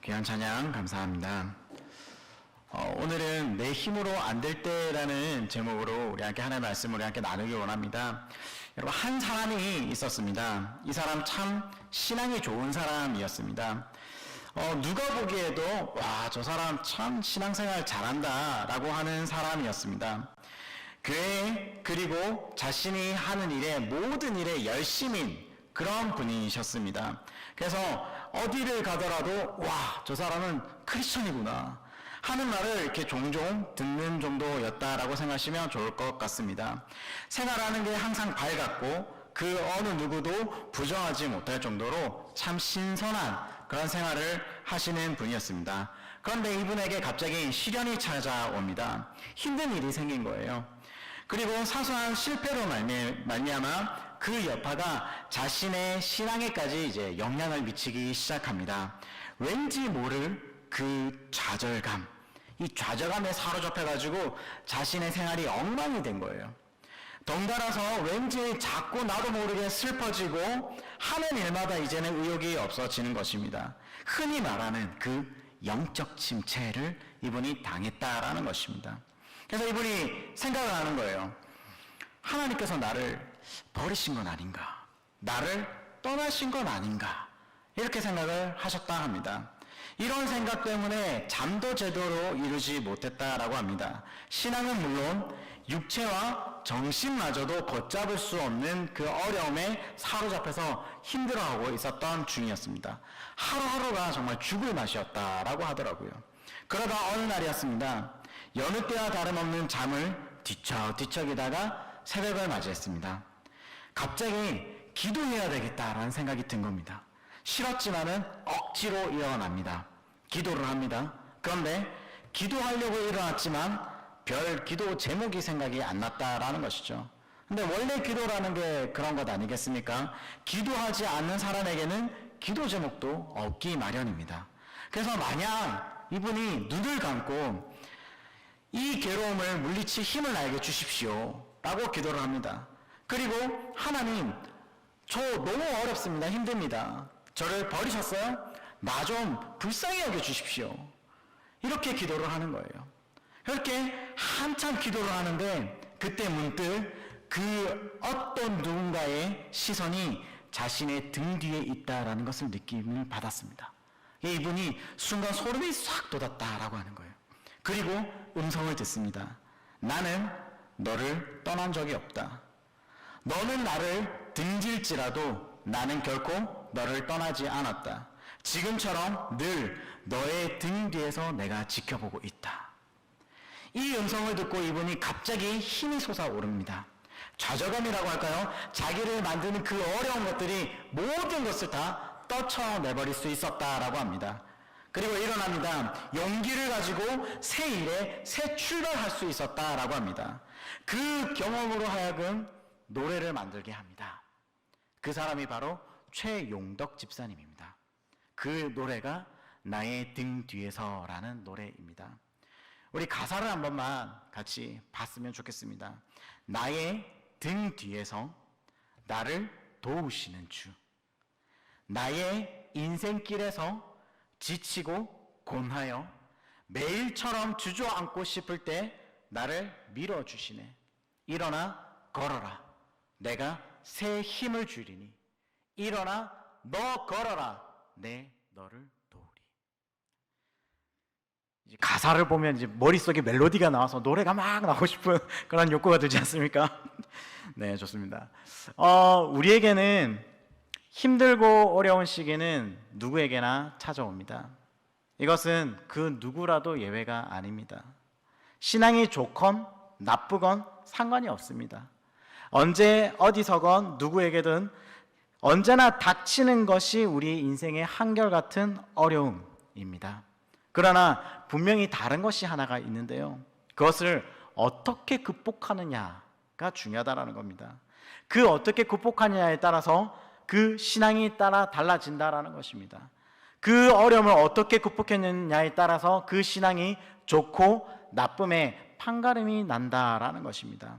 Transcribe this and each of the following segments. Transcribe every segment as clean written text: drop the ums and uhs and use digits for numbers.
귀한 찬양 감사합니다. 오늘은 내 힘으로 안 될 때라는 제목으로 우리 함께 하나님의 말씀을 우리 함께 나누기 원합니다. 여러분, 한 사람이 있었습니다. 이 사람 참 신앙이 좋은 사람이었습니다. 누가 보기에도 와, 저 사람 참 신앙생활 잘한다 라고 하는 사람이었습니다. 교회 그리고 자신이 하는 일에 모든 일에 열심인 그런 분이셨습니다. 그래서 어디를 가더라도 와, 저 사람은 크리스천이구나 하는 말을 이렇게 종종 듣는 정도였다라고 생각하시면 좋을 것 같습니다. 생활하는 게 항상 밝았고 그 어느 누구도 부정하지 못할 정도로 참 신선한 그런 생활을 하시는 분이었습니다. 그런데 이분에게 갑자기 시련이 찾아옵니다. 힘든 일이 생긴 거예요. 그리고 사소한 실패로 말미암아 그 여파가 자신의 신앙에까지 이제 영향을 미치기 시작합니다. 왠지 모를 그 좌절감, 이 좌절감에 사로잡혀가지고 자신의 생활이 엉망이 된 거예요. 덩달아서 왠지 자꾸 나도 모르게 슬퍼지고 하는 일마다 이제는 의욕이 없어지는 것입니다. 흔히 말하는 그 영적 침체를 이분이 당했다라는 것입니다. 그래서 이분이 생각을 하는 거예요. 하나님께서 나를 버리신 건 아닌가? 나를 떠나신 건 아닌가? 이렇게 생각을 하셨다 합니다. 이런 생각 때문에 잠도 제대로 이루지 못했다라고 합니다. 신앙은 물론 육체와 정신마저도 걷잡을 수 없는 그 어려움에 사로잡혀서 힘들어하고 있었던 중이었습니다. 하루하루가 정말 죽을 맛이었다라고 하더라고요. 그러다 어느 날이었습니다. 여느 때와 다름없는 잠을 뒤척뒤척이다가 새벽을 맞이했습니다. 갑자기 기도해야 되겠다라는 생각이 든 겁니다. 싫었지만은 억지로 일어납니다. 기도를 합니다. 그런데 기도하려고 일어났지만 별 기도 제목이 생각이 안 났다라는 것이죠. 근데 원래 기도라는 게 그런 것 아니겠습니까? 기도하지 않는 사람에게는 기도 제목도 없기 마련입니다. 그래서 만약 이분이 눈을 감고 이 괴로움을 물리칠 힘을 나에게 주십시오 라고 기도를 합니다. 그리고 하나님, 저 너무 어렵습니다. 힘듭니다. 저를 버리셨어요? 나 좀 불쌍히 여겨 주십시오. 이렇게 기도를 하는 거예요. 그렇게 한참 기도를 하는데 그때 문득 그 어떤 누군가의 시선이 자신의 등 뒤에 있다라는 것을 느낌을 받았습니다. 이분이 순간 소름이 싹 돋았다라고 하는 거예요. 그리고 음성을 듣습니다. 나는 너를 떠난 적이 없다. 너는 나를 등질지라도 나는 결코 너를 떠나지 않았다. 지금처럼 늘 너의 등 뒤에서 내가 지켜보고 있다. 이 음성을 듣고 이분이 갑자기 힘이 솟아오릅니다. 좌절감이라고 할까요? 자기를 만드는 그 어려운 것들이 모든 것을 다 떨쳐내버릴 수 있었다라고 합니다. 그리고 일어납니다. 용기를 가지고 새 일에 새 출발할 수 있었다라고 합니다. 그 경험으로 하여금 노래를 만들게 합니다. 그 사람이 바로 최용덕 집사님입니다. 그 노래가 나의 등 뒤에서라는 노래입니다. 우리 가사를 한 번만 같이 봤으면 좋겠습니다. 나의 등 뒤에서 나를 도우시는 주, 나의 인생길에서 지치고 곤하여 매일처럼 주저앉고 싶을 때 나를 밀어주시네. 일어나 걸어라. 내가 새 힘을 주리니. 일어나 너 걸어라. 내 너를 도우리. 이제 가사를 보면 이제 머릿속에 멜로디가 나와서 노래가 막 나오고 싶은 그런 욕구가 들지 않습니까? 네, 좋습니다. 우리에게는 힘들고 어려운 시기는 누구에게나 찾아옵니다. 이것은 그 누구라도 예외가 아닙니다. 신앙이 좋건 나쁘건 상관이 없습니다. 언제 어디서건 누구에게든 언제나 닥치는 것이 우리 인생의 한결같은 어려움입니다. 그러나 분명히 다른 것이 하나가 있는데요. 그것을 어떻게 극복하느냐가 중요하다는 겁니다. 그 어떻게 극복하느냐에 따라서 그 신앙이 따라 달라진다라는 것입니다. 그 어려움을 어떻게 극복했느냐에 따라서 그 신앙이 좋고 나쁨의 판가름이 난다라는 것입니다.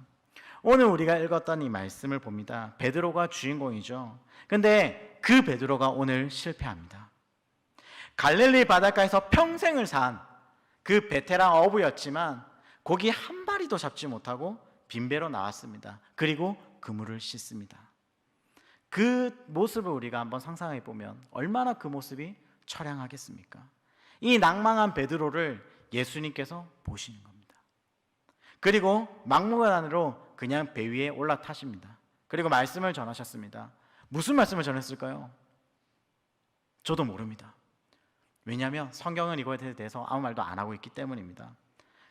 오늘 우리가 읽었던 이 말씀을 봅니다. 베드로가 주인공이죠. 근데 그 베드로가 오늘 실패합니다. 갈릴리 바닷가에서 평생을 산 그 베테랑 어부였지만 고기 한 마리도 잡지 못하고 빈배로 나왔습니다. 그리고 그물을 씻습니다. 그 모습을 우리가 한번 상상해 보면 얼마나 그 모습이 처량하겠습니까? 이 낭망한 베드로를 예수님께서 보시는 겁니다. 그리고 막무가내로 그냥 배 위에 올라타십니다. 그리고 말씀을 전하셨습니다. 무슨 말씀을 전했을까요? 저도 모릅니다. 왜냐하면 성경은 이거에 대해서 아무 말도 안 하고 있기 때문입니다.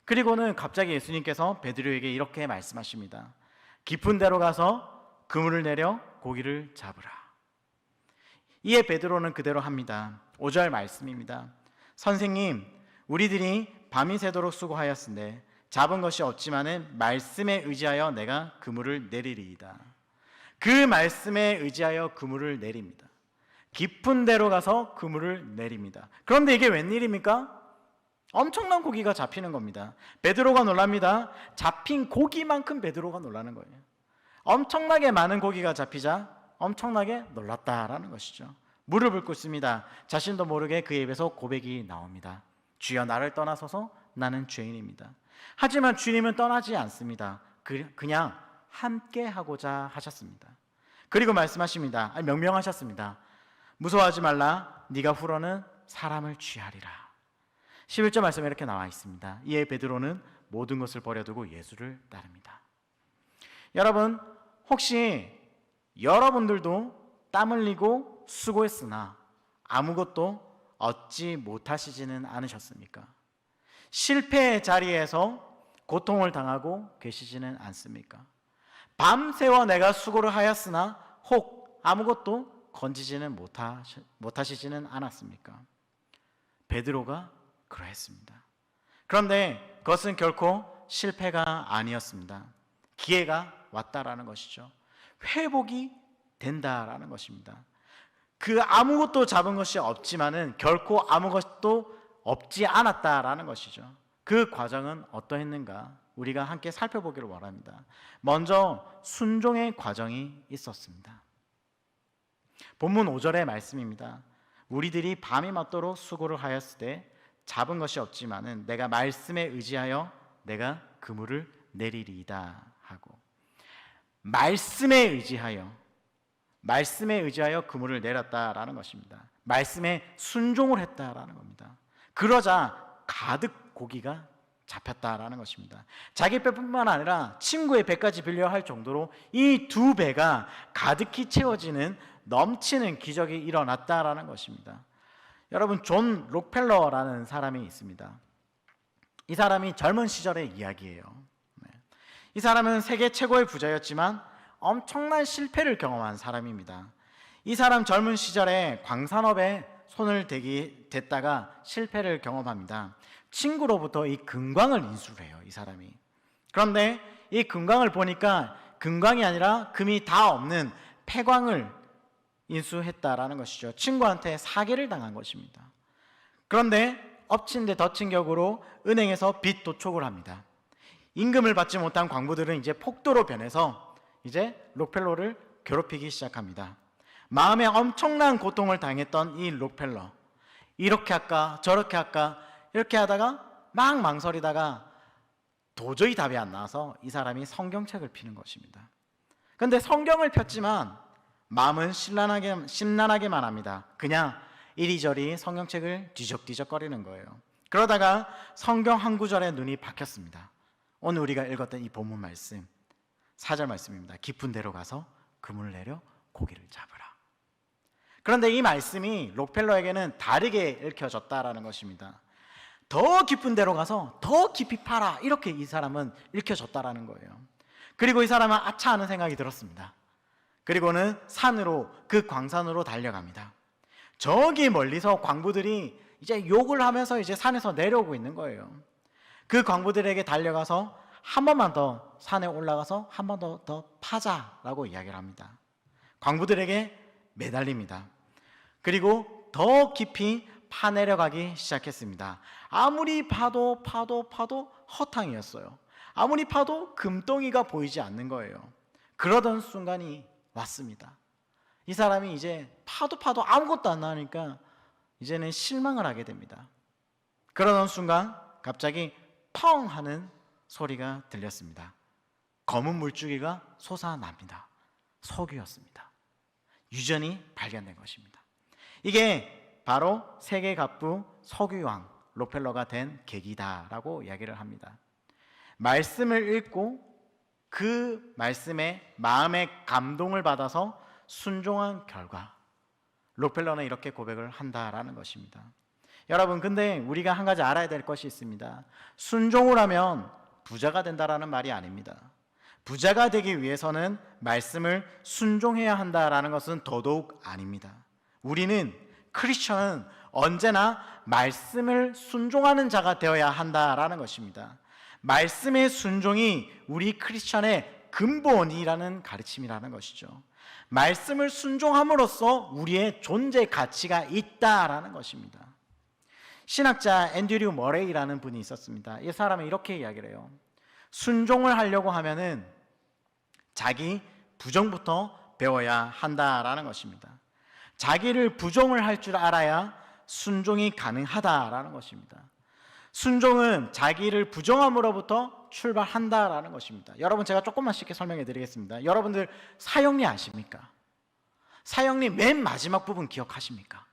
그리고는 갑자기 예수님께서 베드로에게 이렇게 말씀하십니다. 깊은 데로 가서 그물을 내려 고기를 잡으라. 이에 베드로는 그대로 합니다. 5절 말씀입니다. 선생님, 우리들이 밤이 새도록 수고하였은데 잡은 것이 없지만은 말씀에 의지하여 내가 그물을 내리리이다. 그 말씀에 의지하여 그물을 내립니다. 깊은 데로 가서 그물을 내립니다. 그런데 이게 웬일입니까? 엄청난 고기가 잡히는 겁니다. 베드로가 놀랍니다. 잡힌 고기만큼 베드로가 놀라는 거예요. 엄청나게 많은 고기가 잡히자 엄청나게 놀랐다라는 것이죠. 무릎을 꿇습니다. 자신도 모르게 그의 입에서 고백이 나옵니다. 주여, 나를 떠나소서, 나는 죄인입니다. 하지만 주님은 떠나지 않습니다. 그냥 함께 하고자 하셨습니다. 그리고 말씀하십니다. 명명하셨습니다. 무서워하지 말라, 네가 후로는 사람을 취하리라. 11절 말씀에 이렇게 나와 있습니다. 이에 베드로는 모든 것을 버려두고 예수를 따릅니다. 여러분, 혹시 여러분들도 땀 흘리고 수고했으나 아무것도 얻지 못하시지는 않으셨습니까? 실패의 자리에서 고통을 당하고 계시지는 않습니까? 밤새워 내가 수고를 하였으나 혹 아무것도 건지지는 못하시지는 않았습니까? 베드로가 그러했습니다. 그런데 그것은 결코 실패가 아니었습니다. 기회가 왔다라는 것이죠. 회복이 된다라는 것입니다. 그 아무것도 잡은 것이 없지만은 결코 아무것도 없지 않았다라는 것이죠. 그 과정은 어떠했는가? 우리가 함께 살펴보기를 원합니다. 먼저 순종의 과정이 있었습니다. 본문 5절의 말씀입니다. 우리들이 밤이 맞도록 수고를 하였을 때 잡은 것이 없지만은 내가 말씀에 의지하여 내가 그물을 내리리이다 하고, 말씀에 의지하여 그물을 내렸다라는 것입니다. 말씀에 순종을 했다라는 겁니다. 그러자 가득 고기가 잡혔다라는 것입니다. 자기 배뿐만 아니라 친구의 배까지 빌려 할 정도로 이 두 배가 가득히 채워지는 넘치는 기적이 일어났다라는 것입니다. 여러분, 존 록펠러라는 사람이 있습니다. 이 사람이 젊은 시절의 이야기예요. 이 사람은 세계 최고의 부자였지만 엄청난 실패를 경험한 사람입니다. 이 사람 젊은 시절에 광산업에 손을 댔다가 실패를 경험합니다. 친구로부터 이 금광을 인수를 해요, 이 사람이. 그런데 이 금광을 보니까 금광이 아니라 금이 다 없는 폐광을 인수했다라는 것이죠. 친구한테 사기를 당한 것입니다. 그런데 엎친 데 덮친 격으로 은행에서 빚 도촉을 합니다. 임금을 받지 못한 광부들은 이제 폭도로 변해서 이제 록펠러를 괴롭히기 시작합니다. 마음에 엄청난 고통을 당했던 이 록펠러, 이렇게 할까 저렇게 할까 이렇게 하다가 막 망설이다가 도저히 답이 안 나와서 이 사람이 성경책을 피는 것입니다. 그런데 성경을 폈지만 마음은 심란하게만 합니다. 그냥 이리저리 성경책을 뒤적뒤적거리는 거예요. 그러다가 성경 한 구절에 눈이 박혔습니다. 오늘 우리가 읽었던 이 본문 말씀 4절 말씀입니다. 깊은 데로 가서 그물을 내려 고기를 잡으라. 그런데 이 말씀이 록펠러에게는 다르게 읽혀졌다라는 것입니다. 더 깊은 데로 가서 더 깊이 파라, 이렇게 이 사람은 읽혀졌다라는 거예요. 그리고 이 사람은 아차 하는 생각이 들었습니다. 그리고는 산으로, 그 광산으로 달려갑니다. 저기 멀리서 광부들이 이제 욕을 하면서 이제 산에서 내려오고 있는 거예요. 그 광부들에게 달려가서 한 번만 더 산에 올라가서 한 번 더 파자라고 이야기를 합니다. 광부들에게 매달립니다. 그리고 더 깊이 파내려가기 시작했습니다. 아무리 파도 허탕이었어요. 아무리 파도 금덩이가 보이지 않는 거예요. 그러던 순간이 왔습니다. 이 사람이 이제 파도 아무것도 안 나오니까 이제는 실망을 하게 됩니다. 그러던 순간 갑자기 펑 하는 소리가 들렸습니다. 검은 물줄기가 솟아납니다. 석유였습니다. 유전이 발견된 것입니다. 이게 바로 세계 갑부 석유왕 록펠러가 된 계기다라고 이야기를 합니다. 말씀을 읽고 그 말씀에 마음의 감동을 받아서 순종한 결과 록펠러는 이렇게 고백을 한다라는 것입니다. 여러분, 근데 우리가 한 가지 알아야 될 것이 있습니다. 순종을 하면 부자가 된다라는 말이 아닙니다. 부자가 되기 위해서는 말씀을 순종해야 한다라는 것은 더더욱 아닙니다. 우리는 크리스천은 언제나 말씀을 순종하는 자가 되어야 한다라는 것입니다. 말씀의 순종이 우리 크리스천의 근본이라는 가르침이라는 것이죠. 말씀을 순종함으로써 우리의 존재 가치가 있다라는 것입니다. 신학자 앤드류 머레이라는 분이 있었습니다. 이 사람은 이렇게 이야기를 해요. 순종을 하려고 하면은 자기 부정부터 배워야 한다라는 것입니다. 자기를 부정을 할 줄 알아야 순종이 가능하다라는 것입니다. 순종은 자기를 부정함으로부터 출발한다라는 것입니다. 여러분, 제가 조금만 쉽게 설명해 드리겠습니다. 여러분들 사형리 아십니까? 사형리 맨 마지막 부분 기억하십니까?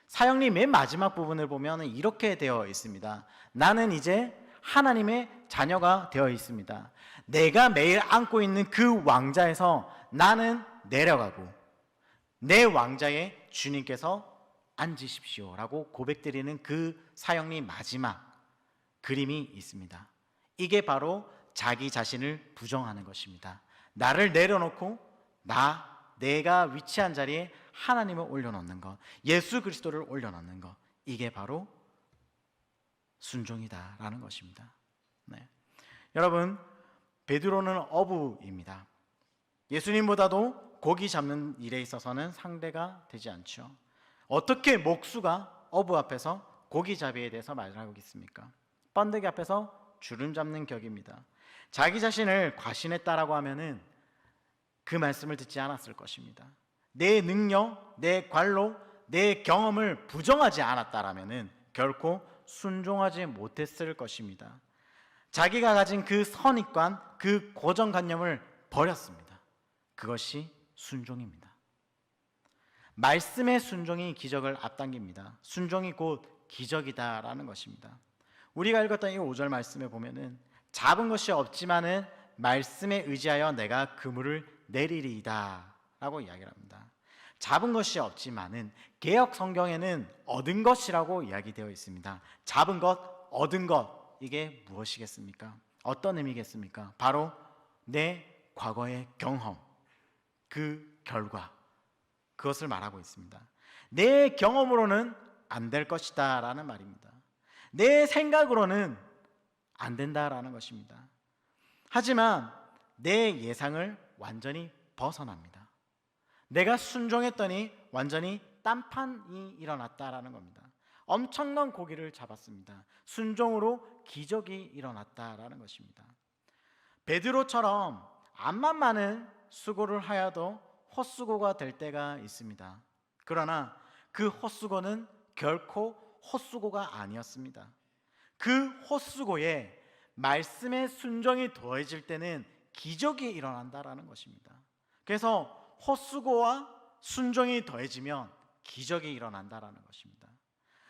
사형리 맨 마지막 부분을 보면 이렇게 되어 있습니다. 나는 이제 하나님의 자녀가 되어 있습니다. 내가 매일 안고 있는 그 왕자에서 나는 내려가고 내 왕자에 주님께서 앉으십시오 라고 고백드리는 그 사형리 마지막 그림이 있습니다. 이게 바로 자기 자신을 부정하는 것입니다. 나를 내려놓고 내가 위치한 자리에 하나님을 올려놓는 것, 예수 그리스도를 올려놓는 것, 이게 바로 순종이다라는 것입니다. 네. 여러분, 베드로는 어부입니다. 예수님보다도 고기 잡는 일에 있어서는 상대가 되지 않죠. 어떻게 목수가 어부 앞에서 고기잡이에 대해서 말하고 있습니까? 번데기 앞에서 주름 잡는 격입니다. 자기 자신을 과신했다라고 하면은 그 말씀을 듣지 않았을 것입니다. 내 능력, 내 관로, 내 경험을 부정하지 않았다라면은 결코 순종하지 못했을 것입니다. 자기가 가진 그 선입관, 그 고정관념을 버렸습니다. 그것이 순종입니다. 말씀의 순종이 기적을 앞당깁니다. 순종이 곧 기적이다라는 것입니다. 우리가 읽었던 이 5절 말씀에 보면은 잡은 것이 없지만은 말씀에 의지하여 내가 그물을 내리리이다 라고 이야기를 합니다. 잡은 것이 없지만은 개역 성경에는 얻은 것이라고 이야기되어 있습니다. 잡은 것, 얻은 것, 이게 무엇이겠습니까? 어떤 의미겠습니까? 바로 내 과거의 경험, 그 결과, 그것을 말하고 있습니다. 내 경험으로는 안 될 것이다 라는 말입니다. 내 생각으로는 안 된다라는 것입니다. 하지만 내 예상을 완전히 벗어납니다. 내가 순종했더니 완전히 딴판이 일어났다라는 겁니다. 엄청난 고기를 잡았습니다. 순종으로 기적이 일어났다라는 것입니다. 베드로처럼 암만 많은 수고를 하여도 헛수고가 될 때가 있습니다. 그러나 그 헛수고는 결코 헛수고가 아니었습니다. 그 헛수고에 말씀의 순종이 더해질 때는 기적이 일어난다라는 것입니다. 그래서 헛수고와 순종이 더해지면 기적이 일어난다라는 것입니다.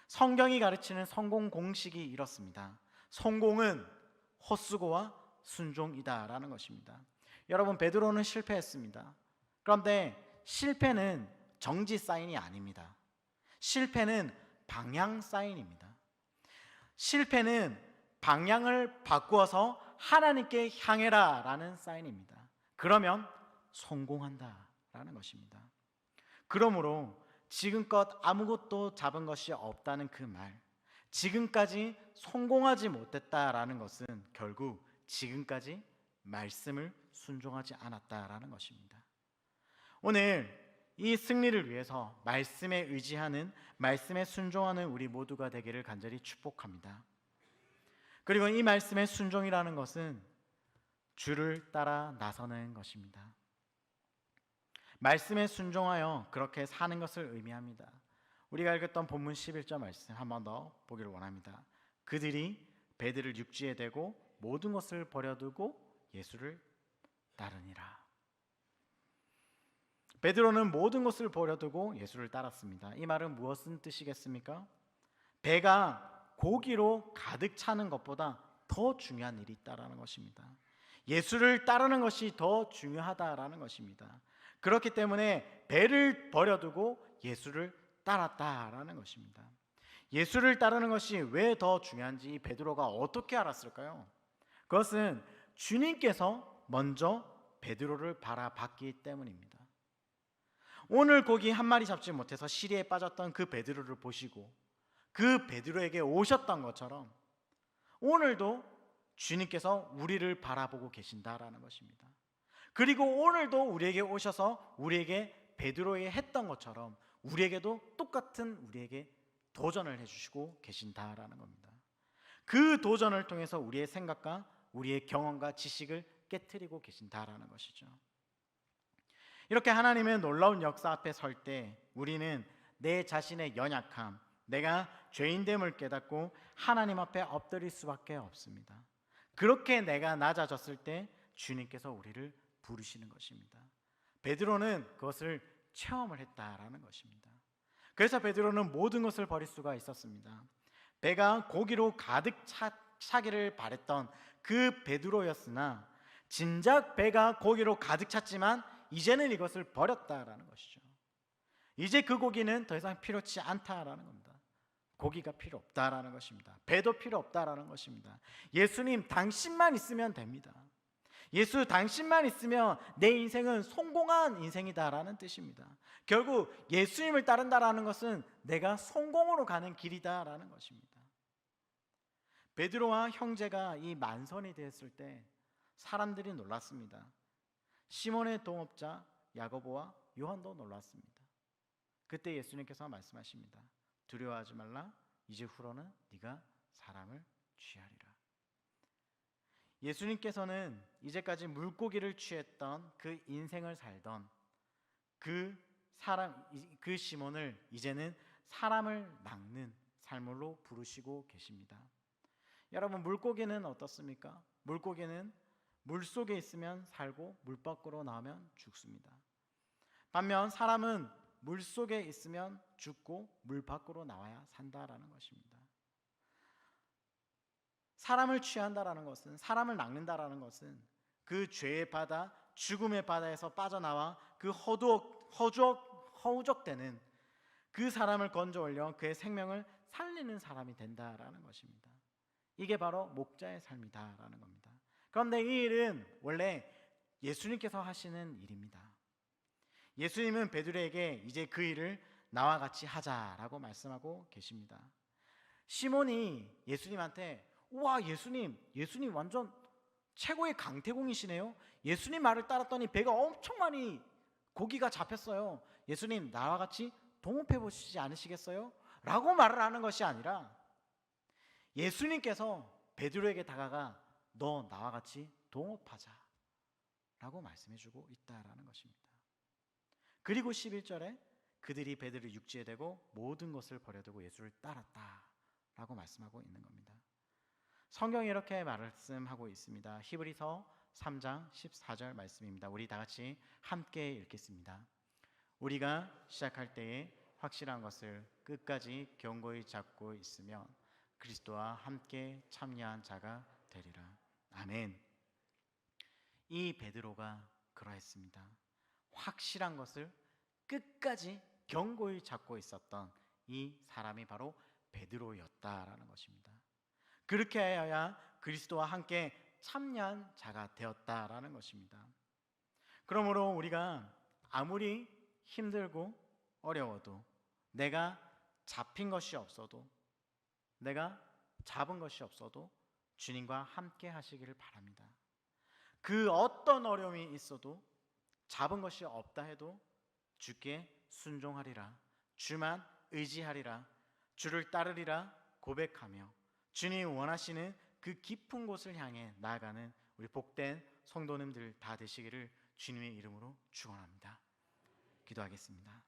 성경이 가르치는 성공 공식이 이렇습니다. 성공은 헛수고와 순종이다라는 것입니다. 여러분, 베드로는 실패했습니다. 그런데 실패는 정지 사인이 아닙니다. 실패는 방향 사인입니다. 실패는 방향을 바꾸어서 하나님께 향해라 라는 사인입니다. 그러면 성공한다 라는 것입니다. 그러므로 지금껏 아무것도 잡은 것이 없다는 그 말, 지금까지 성공하지 못했다라는 것은 결국 지금까지 말씀을 순종하지 않았다라는 것입니다. 오늘 이 승리를 위해서 말씀에 의지하는, 말씀에 순종하는 우리 모두가 되기를 간절히 축복합니다. 그리고 이 말씀의 순종이라는 것은 주를 따라 나서는 것입니다. 말씀에 순종하여 그렇게 사는 것을 의미합니다. 우리가 읽었던 본문 11절 말씀 한 번 더 보기를 원합니다. 그들이 베드로를 육지에 대고 모든 것을 버려두고 예수를 따르니라. 베드로는 모든 것을 버려두고 예수를 따랐습니다. 이 말은 무엇은 뜻이겠습니까? 배가 고기로 가득 차는 것보다 더 중요한 일이 있다라는 것입니다. 예수를 따르는 것이 더 중요하다라는 것입니다. 그렇기 때문에 배를 버려두고 예수를 따랐다라는 것입니다. 예수를 따르는 것이 왜 더 중요한지 베드로가 어떻게 알았을까요? 그것은 주님께서 먼저 베드로를 바라봤기 때문입니다. 오늘 고기 한 마리 잡지 못해서 시리에 빠졌던 그 베드로를 보시고 그 베드로에게 오셨던 것처럼 오늘도 주님께서 우리를 바라보고 계신다라는 것입니다. 그리고 오늘도 우리에게 오셔서 우리에게 베드로에게 했던 것처럼 우리에게도 똑같은 우리에게 도전을 해주시고 계신다라는 겁니다. 그 도전을 통해서 우리의 생각과 우리의 경험과 지식을 깨트리고 계신다라는 것이죠. 이렇게 하나님의 놀라운 역사 앞에 설 때 우리는 내 자신의 연약함, 내가 죄인됨을 깨닫고 하나님 앞에 엎드릴 수밖에 없습니다. 그렇게 내가 낮아졌을 때 주님께서 우리를 부르시는 것입니다. 베드로는 그것을 체험을 했다라는 것입니다. 그래서 베드로는 모든 것을 버릴 수가 있었습니다. 배가 고기로 가득 차기를 바랬던 그 베드로였으나 진작 배가 고기로 가득 찼지만 이제는 이것을 버렸다라는 것이죠. 이제 그 고기는 더 이상 필요치 않다라는 겁니다. 고기가 필요 없다라는 것입니다. 배도 필요 없다라는 것입니다. 예수님 당신만 있으면 됩니다. 예수 당신만 있으면 내 인생은 성공한 인생이다라는 뜻입니다. 결국 예수님을 따른다라는 것은 내가 성공으로 가는 길이다라는 것입니다. 베드로와 형제가 이 만선이 되었을 때 사람들이 놀랐습니다. 시몬의 동업자 야고보와 요한도 놀랐습니다. 그때 예수님께서 말씀하십니다. 두려워하지 말라. 이제 후로는 네가 사람을 취하리라. 예수님께서는 이제까지 물고기를 취했던 그 인생을 살던 그 시몬을 이제는 사람을 낚는 삶으로 부르시고 계십니다. 여러분, 물고기는 어떻습니까? 물고기는 물속에 있으면 살고 물 밖으로 나오면 죽습니다. 반면 사람은 물속에 있으면 죽고 물 밖으로 나와야 산다라는 것입니다. 사람을 취한다라는 것은, 사람을 낚는다라는 것은 그 죄의 바다, 죽음의 바다에서 빠져나와 그 허우적대는 그 사람을 건져 올려 그의 생명을 살리는 사람이 된다라는 것입니다. 이게 바로 목자의 삶이다라는 겁니다. 그런데 이 일은 원래 예수님께서 하시는 일입니다. 예수님은 베드로에게 이제 그 일을 나와 같이 하자라고 말씀하고 계십니다. 시몬이 예수님한테 우와, 예수님 완전 최고의 강태공이시네요. 예수님 말을 따랐더니 배가 엄청 많이 고기가 잡혔어요. 예수님 나와 같이 동업해 보시지 않으시겠어요? 라고 말을 하는 것이 아니라 예수님께서 베드로에게 다가가 너 나와 같이 동업하자 라고 말씀해 주고 있다라는 것입니다. 그리고 11절에 그들이 베드로를 육지에 대고 모든 것을 버려두고 예수를 따랐다 라고 말씀하고 있는 겁니다. 성경이 이렇게 말씀하고 있습니다. 히브리서 3장 14절 말씀입니다. 우리 다 같이 함께 읽겠습니다. 우리가 시작할 때에 확실한 것을 끝까지 견고히 잡고 있으면 그리스도와 함께 참여한 자가 되리라. 아멘. 이 베드로가 그러했습니다. 확실한 것을 끝까지 견고히 잡고 있었던 이 사람이 바로 베드로였다라는 것입니다. 그렇게 하여야 그리스도와 함께 참여한 자가 되었다라는 것입니다. 그러므로 우리가 아무리 힘들고 어려워도 내가 잡힌 것이 없어도 내가 잡은 것이 없어도 주님과 함께 하시기를 바랍니다. 그 어떤 어려움이 있어도 잡은 것이 없다 해도 주께 순종하리라, 주만 의지하리라, 주를 따르리라 고백하며 주님이 원하시는 그 깊은 곳을 향해 나아가는 우리 복된 성도님들 다 되시기를 주님의 이름으로 축원합니다. 기도하겠습니다.